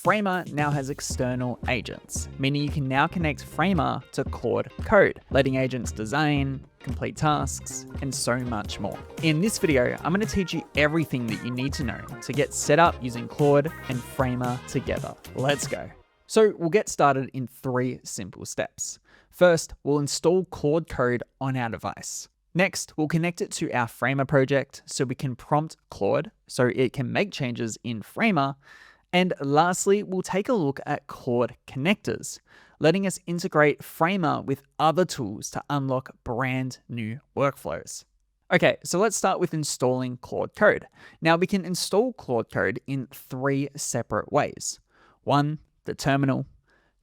Framer now has external agents, meaning you can now connect Framer to Claude Code, letting agents design, complete tasks, and so much more. In this video, I'm going to teach you everything that you need to know to get set up using Claude and Framer together. Let's go. So we'll get started in 3 simple steps. First, we'll install Claude Code on our device. Next, we'll connect it to our Framer project so we can prompt Claude so it can make changes in Framer. And lastly, we'll take a look at Claude connectors, letting us integrate Framer with other tools to unlock brand new workflows. Okay, so let's start with installing Claude Code. Now we can install Claude Code in 3 separate ways. 1, the terminal.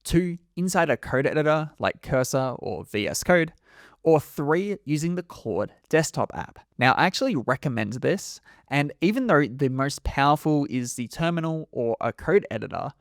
2, inside a code editor like Cursor or VS Code. Or 3, using the Claude desktop app. Now, I actually recommend this, and even though the most powerful is the terminal or a code editor,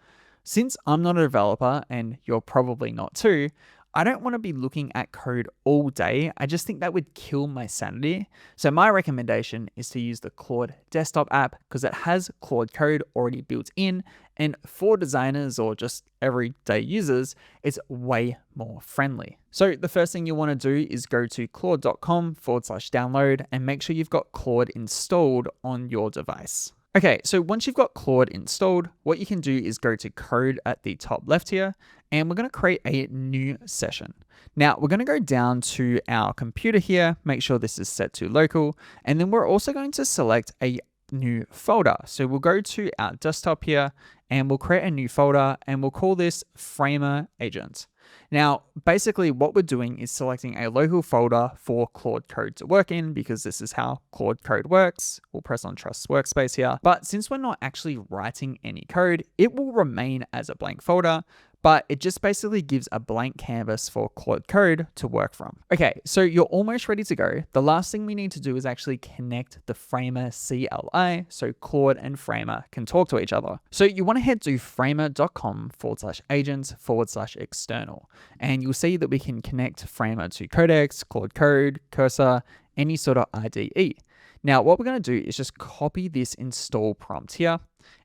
since I'm not a developer and you're probably not too, I don't want to be looking at code all day. I just think that would kill my sanity. So my recommendation is to use the Claude desktop app because it has Claude Code already built in, and for designers or just everyday users, it's way more friendly. So the first thing you want to do is go to claude.com/download and make sure you've got Claude installed on your device. Okay, so once you've got Claude installed, what you can do is go to code at the top left here, and we're going to create a new session. Now we're going to go down to our computer here, make sure this is set to local, and then we're also going to select a new folder. So we'll go to our desktop here and we'll create a new folder and we'll call this Framer Agent. Now, basically what we're doing is selecting a local folder for Claude Code to work in because this is how Claude Code works. We'll press on Trust Workspace here. But since we're not actually writing any code, it will remain as a blank folder, but it just basically gives a blank canvas for Claude Code to work from. Okay, so you're almost ready to go. The last thing we need to do is actually connect the Framer CLI so Claude and Framer can talk to each other. So you want to head to framer.com/agents/external, and you'll see that we can connect Framer to Codex, Claude Code, Cursor, any sort of IDE. Now, what we're going to do is just copy this install prompt here,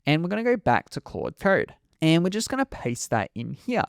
and we're going to go back to Claude Code. And we're just going to paste that in here.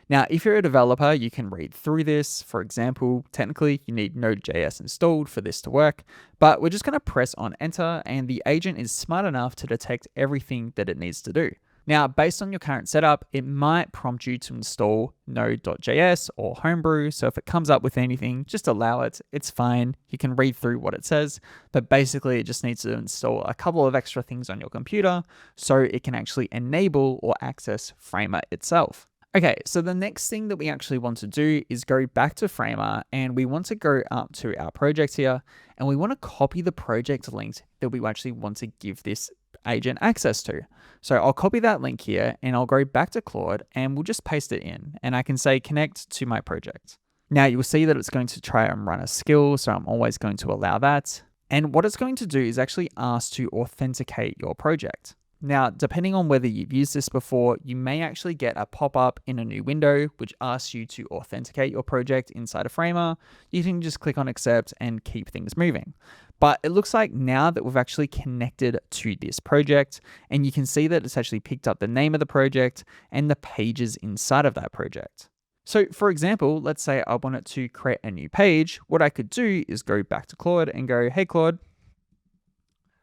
Now, if you're a developer, you can read through this. For example, technically you need Node.js installed for this to work, but we're just going to press on enter and the agent is smart enough to detect everything that it needs to do. Now, based on your current setup, it might prompt you to install Node.js or Homebrew. So if it comes up with anything, just allow it. It's fine. You can read through what it says, but basically it just needs to install a couple of extra things on your computer so it can actually enable or access Framer itself. Okay, so the next thing that we actually want to do is go back to Framer and we want to go up to our project here and we want to copy the project links that we actually want to give this agent access to. So I'll copy that link here and I'll go back to Claude and we'll just paste it in and I can say connect to my project. Now you'll see that it's going to try and run a skill, so I'm always going to allow that. And what it's going to do is actually ask to authenticate your project. Now, depending on whether you've used this before, you may actually get a pop-up in a new window which asks you to authenticate your project inside of Framer. You can just click on accept and keep things moving. But it looks like now that we've actually connected to this project, and you can see that it's actually picked up the name of the project and the pages inside of that project. So for example, let's say I wanted to create a new page. What I could do is go back to Claude and go, hey Claude,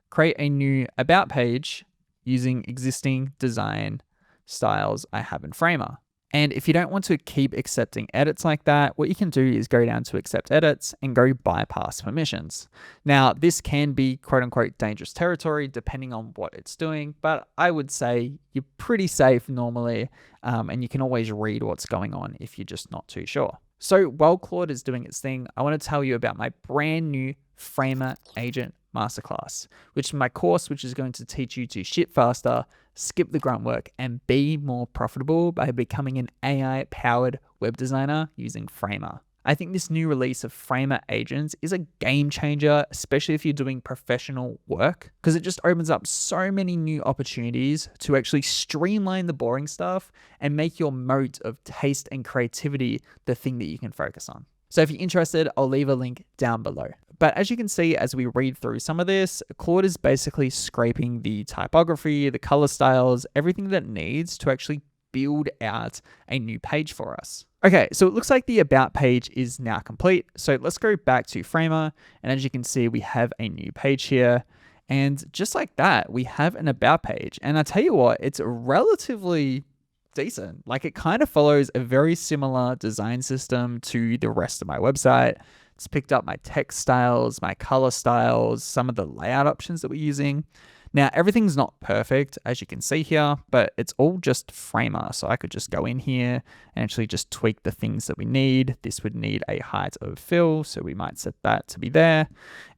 create a new about page using existing design styles I have in Framer. And if you don't want to keep accepting edits like that, what you can do is go down to accept edits and go bypass permissions. Now, this can be quote unquote dangerous territory depending on what it's doing, but I would say you're pretty safe normally, and you can always read what's going on if you're just not too sure. So while Claude is doing its thing, I want to tell you about my brand new Framer Agent Masterclass, which is my course which is going to teach you to ship faster, skip the grunt work, and be more profitable by becoming an AI-powered web designer using Framer. I think this new release of Framer Agents is a game changer, especially if you're doing professional work, because it just opens up so many new opportunities to actually streamline the boring stuff and make your moat of taste and creativity the thing that you can focus on. So if you're interested, I'll leave a link down below. But as you can see, as we read through some of this, Claude is basically scraping the typography, the color styles, everything that it needs to actually build out a new page for us. Okay, so it looks like the about page is now complete. So let's go back to Framer. And as you can see, we have a new page here. And just like that, we have an about page. And I tell you what, it's relatively decent. Like, it kind of follows a very similar design system to the rest of my website. It's picked up my text styles, my color styles, some of the layout options that we're using. Now, everything's not perfect, as you can see here, but it's all just Framer. So I could just go in here and actually just tweak the things that we need. This would need a height of fill, so we might set that to be there.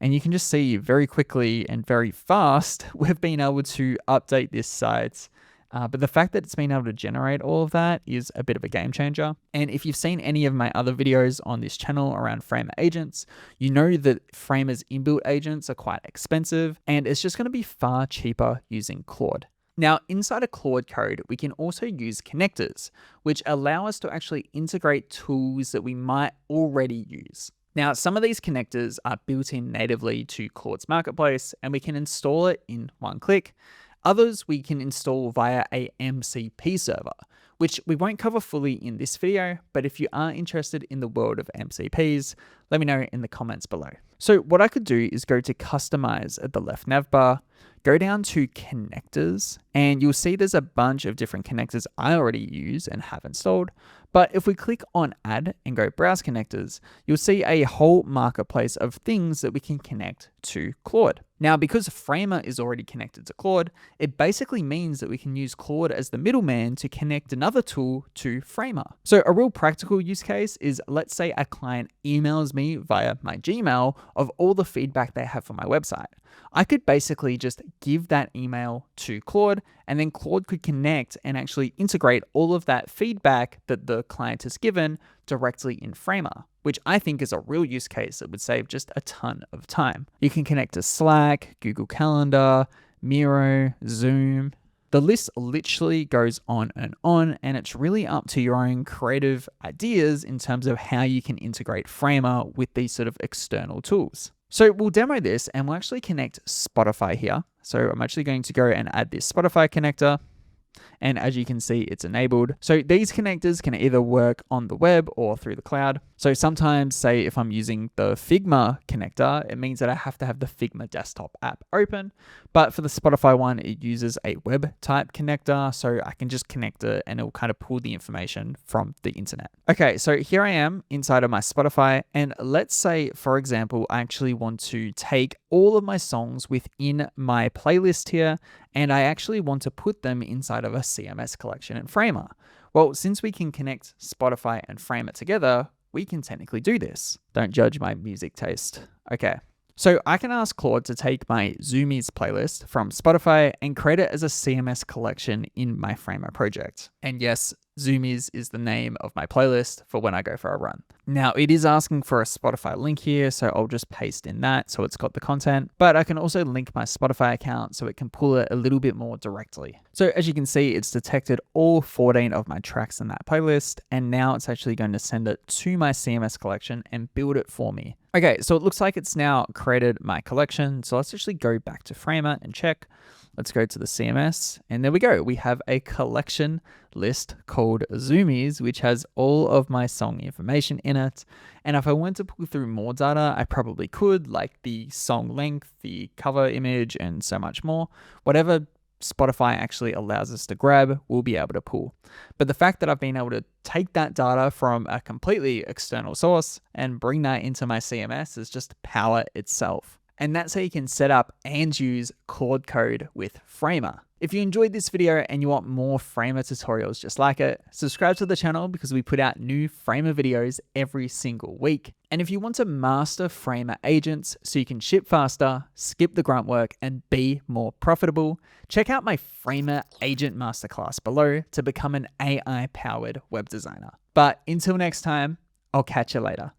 And you can just see very quickly and very fast, we've been able to update this site. But the fact that it's been able to generate all of that is a bit of a game changer. And if you've seen any of my other videos on this channel around Framer agents, you know that Framer's inbuilt agents are quite expensive, and it's just going to be far cheaper using Claude. Now, inside of Claude Code, we can also use connectors, which allow us to actually integrate tools that we might already use. Now, some of these connectors are built in natively to Claude's marketplace, and we can install it in one click. Others we can install via a MCP server, which we won't cover fully in this video, but if you are interested in the world of MCPs, let me know in the comments below. So what I could do is go to Customize at the left nav bar, go down to Connectors, and you'll see there's a bunch of different connectors I already use and have installed. But if we click on Add and go Browse Connectors, you'll see a whole marketplace of things that we can connect to Claude. Now, because Framer is already connected to Claude, it basically means that we can use Claude as the middleman to connect another tool to Framer. So a real practical use case is, let's say a client emails me via my Gmail of all the feedback they have for my website. I could basically just give that email to Claude, and then Claude could connect and actually integrate all of that feedback that the client has given directly in Framer, which I think is a real use case that would save just a ton of time. You can connect to Slack, Google Calendar, Miro, Zoom. The list literally goes on, and it's really up to your own creative ideas in terms of how you can integrate Framer with these sort of external tools. So we'll demo this, and we'll actually connect Spotify here. So I'm actually going to go and add this Spotify connector. And as you can see, it's enabled. So these connectors can either work on the web or through the cloud. So sometimes, say if I'm using the Figma connector, it means that I have to have the Figma desktop app open. But for the Spotify one, it uses a web type connector. So I can just connect it and it will kind of pull the information from the internet. Okay, so here I am inside of my Spotify. And let's say, for example, I actually want to take all of my songs within my playlist here, and I actually want to put them inside of a CMS collection in Framer. Well, since we can connect Spotify and Framer together, we can technically do this. Don't judge my music taste. Okay. So I can ask Claude to take my Zoomies playlist from Spotify and create it as a CMS collection in my Framer project. And yes, Zoomies is the name of my playlist for when I go for a run. Now, it is asking for a Spotify link here, so I'll just paste in that so it's got the content, but I can also link my Spotify account so it can pull it a little bit more directly. So as you can see, it's detected all 14 of my tracks in that playlist, and now it's actually going to send it to my CMS collection and build it for me. Okay, so it looks like it's now created my collection. So let's actually go back to Framer and check. Let's go to the CMS, and there we go. We have a collection list called Zoomies, which has all of my song information in it. And if I want to pull through more data, I probably could, like the song length, the cover image, and so much more. Whatever Spotify actually allows us to grab, we'll be able to pull. But the fact that I've been able to take that data from a completely external source and bring that into my CMS is just power itself. And that's how you can set up and use Claude Code with Framer. If you enjoyed this video and you want more Framer tutorials just like it, subscribe to the channel because we put out new Framer videos every single week. And if you want to master Framer agents so you can ship faster, skip the grunt work, and be more profitable, check out my Framer Agent Masterclass below to become an AI-powered web designer. But until next time, I'll catch you later.